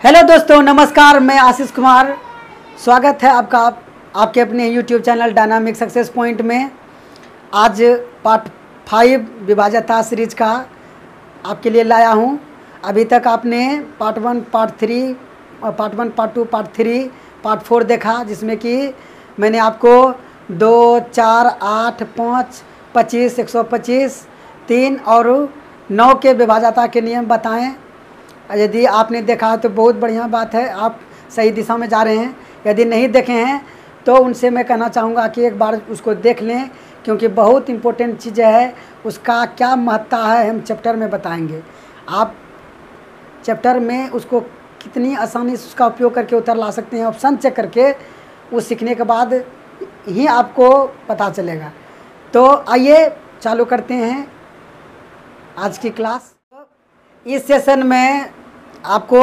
Hello दोस्तों, नमस्कार। मैं आशीष कुमार, स्वागत है आपका आपके अपने YouTube channel dynamic success point में। आज पार्ट 5 विभाज्यता सीरीज का आपके लिए लाया हूं। अभी तक आपने part 1, part 3, part 1, part 2, part 3, part 4 देखा, जिसमें कि मैंने आपको 2, 4, 8, 5, 25, 125, 3 और 9 के विभाज्यता के नियम बताएं। यदि आपने देखा तो बहुत बढ़िया बात है, आप सही दिशा में जा रहे हैं। यदि नहीं देखे हैं तो उनसे मैं कहना चाहूँगा कि एक बार उसको देख लें, क्योंकि बहुत इम्पोर्टेंट चीज़ है। उसका क्या महत्ता है हम चैप्टर में बताएंगे। आप चैप्टर में उसको कितनी आसानी से उसका उपयोग करके उतर ला सकते हैं, ऑप्शन चेक करके वो सीखने के बाद ही आपको पता चलेगा। तो आइए चालू करते हैं आज की क्लास। इस सेशन में आपको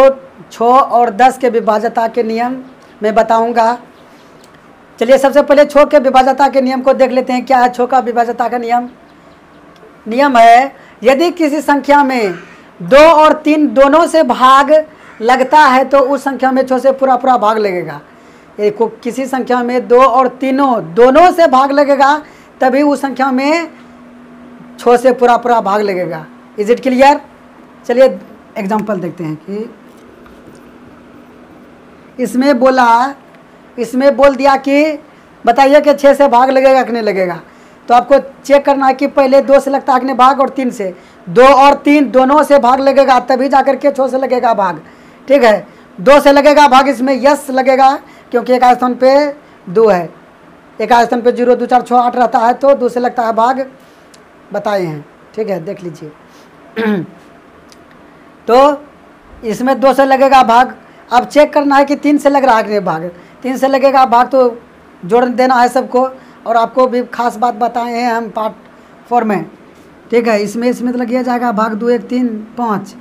6 और 10 के विभाज्यता के नियम मैं बताऊंगा। चलिए सबसे पहले 6 के विभाज्यता के नियम को देख लेते हैं। क्या है 6 का विभाज्यता का नियम? नियम है, यदि किसी संख्या में 2 और 3 दोनों से भाग लगता है तो उस संख्या में 6 से पूरा भाग लगेगा। किसी संख्या में 2 और 3 दोनों से भाग लगेगा तभी उस संख्या में 6 से पूरा भाग लगेगा। Is it clear? चलिए एग्जाम्पल देखते हैं कि इसमें बोल दिया कि बताइए कि 6 से भाग लगेगा कि नहीं लगेगा। तो आपको चेक करना है कि पहले 2 से लगता है कि नहीं भाग, और 3 से। 2 और 3 दोनों से भाग लगेगा तभी जाकर के 6 से लगेगा भाग। ठीक है, 2 से लगेगा भाग, इसमें यस लगेगा क्योंकि एक स्थान पे 2 है, एक स्थान पे 0, 2, 4, 6, 8 रहता है, तो 2 से लगता है भाग बताए हैं। ठीक है, देख लीजिए। तो इसमें 2 से लगेगा भाग। अब चेक करना है कि 3 से लग रहा है कि नहीं भाग। 3 से लगेगा भाग तो जोड़ देना है सबको, और आपको भी खास बात बताए हैं हम पार्ट 4 में। ठीक है, इसमें तो लग जाएगा भाग 2, 1, 3, 5।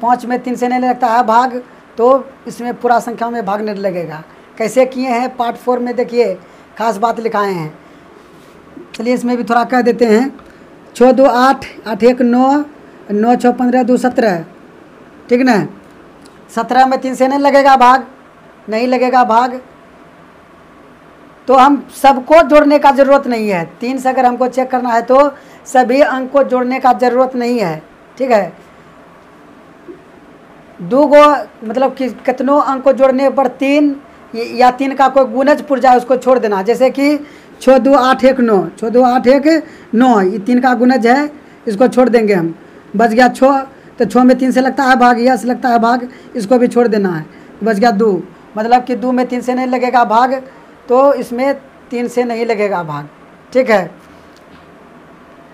5 में 3 से नहीं लगता है भाग, तो इसमें पूरा संख्या में भाग नहीं लगेगा। कैसे किए हैं पार्ट 4 में देखिए, खास बात लिखाए हैं। चलिए इसमें भी थोड़ा कह देते हैं। 6, 2, 8, 8, 1, 9, 9, 6, 15, 2, 17। ठीक ना, 17 में 3 से नहीं लगेगा भाग, नहीं लगेगा भाग। तो हम सबको जोड़ने का ज़रूरत नहीं है। 3 से अगर हमको चेक करना है तो सभी अंक को जोड़ने का ज़रूरत नहीं है। ठीक है, 2 को मतलब कि कितनों अंक को जोड़ने पर 3 या 3 का कोई गुणज पुर जाए उसको छोड़ देना। जैसे कि 6, 2, 8, 1, 9, 6, 2, 8, 1, 9, ये 3 का गुणज है, इसको छोड़ देंगे हम। बच गया 6, तो 6 में 3 से लगता है भाग, यस लगता है भाग, इसको भी छोड़ देना है। बच गया 2, मतलब कि 2 में 3 से नहीं लगेगा भाग, तो इसमें 3 से नहीं लगेगा भाग। ठीक है,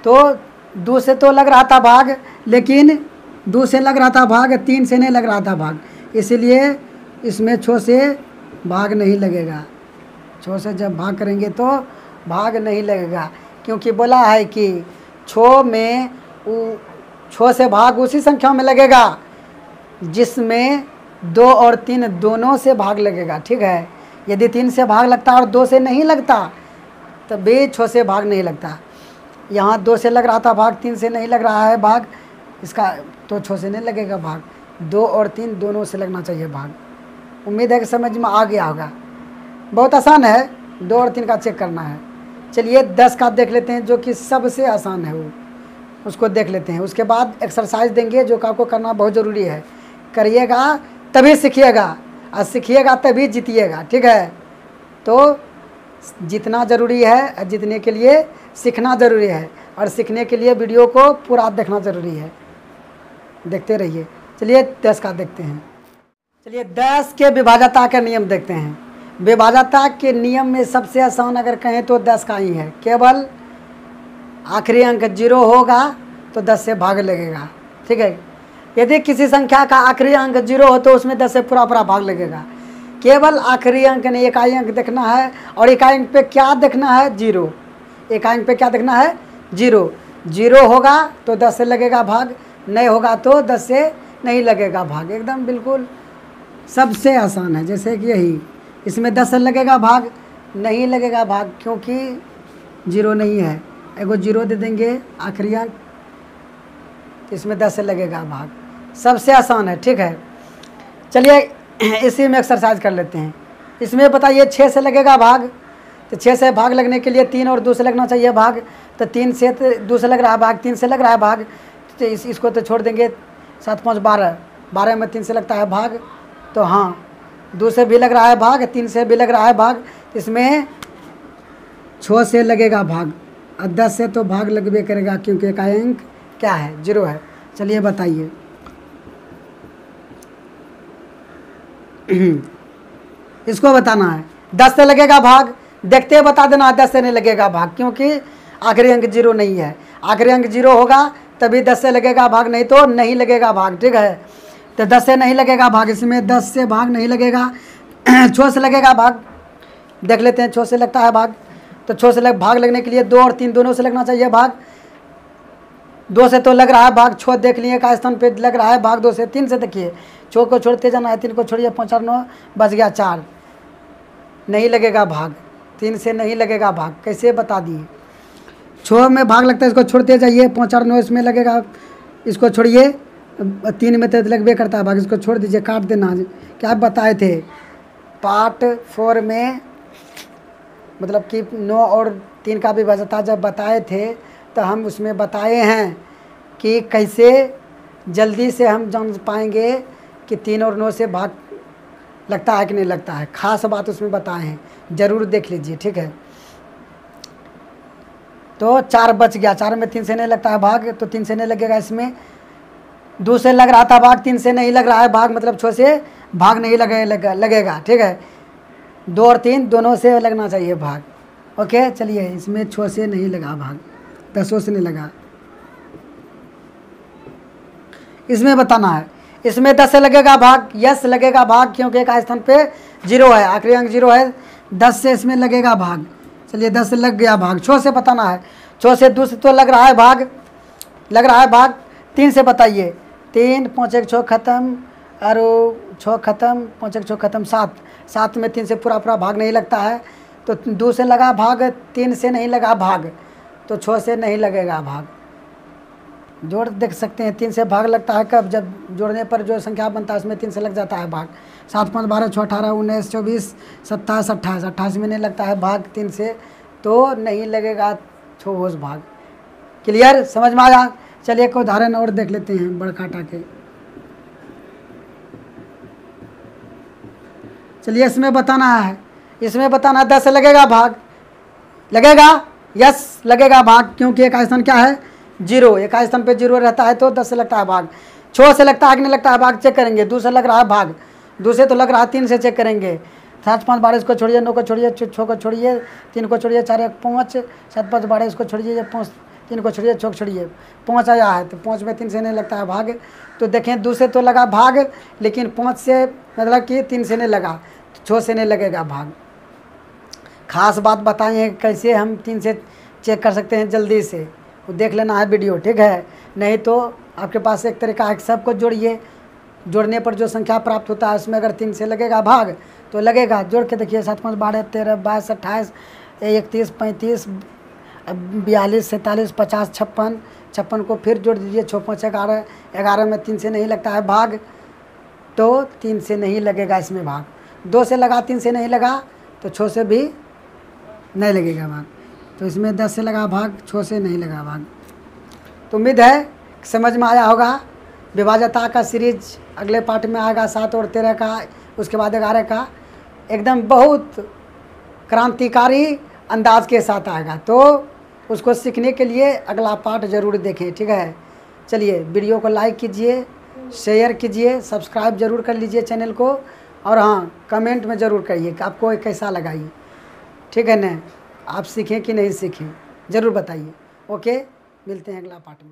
तो 2 से तो लग रहा था भाग, लेकिन 2 से लग रहा था भाग, 3 से नहीं लग रहा था भाग, इसलिए इसमें 6 से भाग नहीं लगेगा। 6 से जब भाग करेंगे तो भाग नहीं लगेगा, क्योंकि बोला है कि 6 से भाग उसी संख्या में लगेगा जिसमें 2 और 3 दोनों से भाग लगेगा। ठीक है, यदि 3 से भाग लगता और 2 से नहीं लगता तब भी 6 से भाग नहीं लगता। यहाँ 2 से लग रहा था भाग, 3 से नहीं लग रहा है भाग, इसका तो 6 से नहीं लगेगा भाग। 2 और 3 दोनों से लगना चाहिए भाग। उम्मीद है कि समझ में आ गया होगा। बहुत आसान है, 2 और 3 का चेक करना है। चलिए 10 का देख लेते हैं, जो कि सबसे आसान है, वो उसको देख लेते हैं। उसके बाद एक्सरसाइज देंगे जो कि आपको करना बहुत ज़रूरी है। करिएगा तभी सीखिएगा, और सीखिएगा तभी जीतिएगा। ठीक है, तो जीतना ज़रूरी है, जीतने के लिए सीखना ज़रूरी है, और सीखने के लिए वीडियो को पूरा देखना ज़रूरी है। देखते रहिए। चलिए 10 का देखते हैं। चलिए 10 के विभाज्यता के नियम देखते हैं। विभाज्यता के नियम में सबसे आसान अगर कहें तो 10 का ही है। केवल आखिरी अंक 0 होगा तो 10 से भाग लगेगा। ठीक है, यदि किसी संख्या का आखिरी अंक 0 हो तो उसमें 10 से पूरा भाग लगेगा। केवल आखिरी अंक नहीं, इकाई अंक देखना है, और इकाई अंक पे क्या देखना है? 0। इकाई अंक पे क्या देखना है? 0। 0 होगा तो 10 से लगेगा भाग, नहीं होगा तो 10 से नहीं लगेगा भाग। एकदम बिल्कुल सबसे आसान है। जैसे कि यही, इसमें 10 से लगेगा भाग, नहीं लगेगा भाग क्योंकि 0 नहीं है। एगो 0 दे देंगे आखिरी अंक, इसमें 10 से लगेगा भाग। सबसे आसान है। ठीक है, चलिए इसी में एक्सरसाइज कर लेते हैं। इसमें बताइए 6 से लगेगा भाग, तो 6 से भाग लगने के लिए 3 और 2 से लगना चाहिए भाग, तो 3 से 2 से लग रहा है भाग, 3 से लग रहा है भाग, तो इसको तो छोड़ देंगे। 7 5 12, 12 में 3 से लगता है भाग, तो हाँ 2 से भी लग रहा है भाग, 3 से भी लग रहा है भाग, इसमें 6 से लगेगा भाग, और 10 से तो भाग लगबे करेगा क्योंकि एक अंक क्या है 0 है। चलिए बताइए इसको बताना है। 10 से लगेगा भाग, देखते हैं बता देना 10 से नहीं लगेगा भाग, क्योंकि आखिरी अंक 0 नहीं है। आखिरी अंक 0 होगा तभी 10 से लगेगा भाग, नहीं तो नहीं लगेगा भाग, ठीक है। तो 10 से नहीं लगेगा भाग, इसमें 10 से भाग नहीं लगेगा। 6 से लगेगा भाग, देख लेते हैं 6 से लगता है भाग, तो 6 से भाग लगने के लिए 2 और 3 दोनों से लगना चाहिए भाग। 2 से तो लग रहा है भाग, 6 देख लिए का स्थान पे लग रहा है भाग, 2 से 3 से देखिए 6 को छोड़ते जाना है, 3 को छोड़िए 5 और 9 बच गया 4, नहीं लगेगा भाग। 3 से नहीं लगेगा भाग, कैसे बता दिए। 6 में भाग लगता है, इसको छोड़ते जाइए, 5 और 9 इसमें लगेगा, इसको छोड़िए, 3 में तो लगबे करता है भाग, इसको छोड़ दीजिए, काट देना। क्या बताए थे पार्ट 4 में, मतलब कि 9 और 3 का भी विभाज्यता जब बताए थे तो हम उसमें बताए हैं कि कैसे जल्दी से हम जान पाएंगे कि 3 और 9 से भाग लगता है कि नहीं लगता है। खास बात उसमें बताए हैं, ज़रूर देख लीजिए, ठीक है। तो 4 बच गया, 4 में 3 से नहीं लगता है भाग, तो 3 से नहीं लगेगा। इसमें 2 से लग रहा था भाग, 3 से नहीं लग रहा है भाग, मतलब 6 से भाग नहीं लगेगा, ठीक है। 2 और 3 दोनों से लगना चाहिए भाग, ओके। चलिए इसमें 6 से नहीं लगा भाग, 10 से नहीं लगा, इसमें बताना है। इसमें 10 से लगेगा भाग, यस लगेगा भाग, क्योंकि एक स्थान पे 0 है, आखिरी अंक 0 है। 10 से इसमें लगेगा भाग, चलिए 10 से लग गया भाग। 6 से बताना है, 6 से 2 से तो लग रहा है भाग, लग रहा है भाग। 3 से बताइए, 3 5 1 6 खत्म, और 6 खत्म, 5 1 6 खत्म, 7, 7 में 3 से पूरा भाग नहीं लगता है, तो 2 से लगा भाग, 3 से नहीं लगा भाग, तो 6 से नहीं लगेगा भाग। जोड़ देख सकते हैं, 3 से भाग लगता है कब, जब जोड़ने पर जो संख्या बनता है उसमें 3 से लग जाता है भाग। 7 5 12 6 18 19 24 27 28, 28 में नहीं लगता है भाग 3 से, तो नहीं लगेगा 6 भाग। क्लियर, समझ में आया। चलिए एक उदाहरण और देख लेते हैं बड़ काटा के। चलिए इसमें बताना है, इसमें बताना 10 से लगेगा भाग, लगेगा, यस लगेगा भाग, क्योंकि एक स्थान क्या है 0, एक स्थान पे 0 रहता है, तो 10 से लगता है भाग। 6 से लगता है कि नहीं लगता है भाग, चेक करेंगे। 2 से लग रहा है भाग, 2 से तो लग रहा है, 3 से चेक करेंगे। 7 5 12 इसको छोड़िए, 9 को छोड़िए, 6 को छोड़िए, 3 को छोड़िए, 4 1 5, 7 5 12 इसको छोड़िए, 5 3 को छोड़िए, 6 को छोड़िए, 5 आया है, तो 5 में 3 से नहीं लगता है भाग। तो देखें 2 से तो लगा भाग, लेकिन 5 से मतलब कि 3 से नहीं लगा, 6 से नहीं लगेगा भाग। खास बात बताइए कैसे हम 3 से चेक कर सकते हैं जल्दी से, वो देख लेना है वीडियो, ठीक है। नहीं तो आपके पास एक तरीका है, सबको जोड़िए, जोड़ने पर जो संख्या प्राप्त होता है उसमें अगर 3 से लगेगा भाग तो लगेगा। जोड़ के देखिए, 7 5 12 13 22 28 31 35 42 47 50 56, 56 को फिर जोड़ दीजिए, 6 5 11, 11 में 3 से नहीं लगता है भाग, तो 3 से नहीं लगेगा इसमें भाग। 2 से लगा, 3 से नहीं लगा, तो 6 से भी नहीं लगेगा भाग। तो इसमें 10 से लगा भाग, 6 से नहीं लगा भाग। तो उम्मीद है समझ में आया होगा। विभाज्यता का सीरीज अगले पार्ट में आएगा, 7 और 13 का, उसके बाद 11 का, एकदम बहुत क्रांतिकारी अंदाज के साथ आएगा। तो उसको सीखने के लिए अगला पार्ट ज़रूर देखें, ठीक है। चलिए वीडियो को लाइक कीजिए, शेयर कीजिए, सब्सक्राइब ज़रूर कर लीजिए चैनल को, और हाँ कमेंट में ज़रूर करिए कि आपको कैसा लगा ये, ठीक है ना। आप सीखें कि नहीं सीखें ज़रूर बताइए। ओके, मिलते हैं अगला पार्ट में।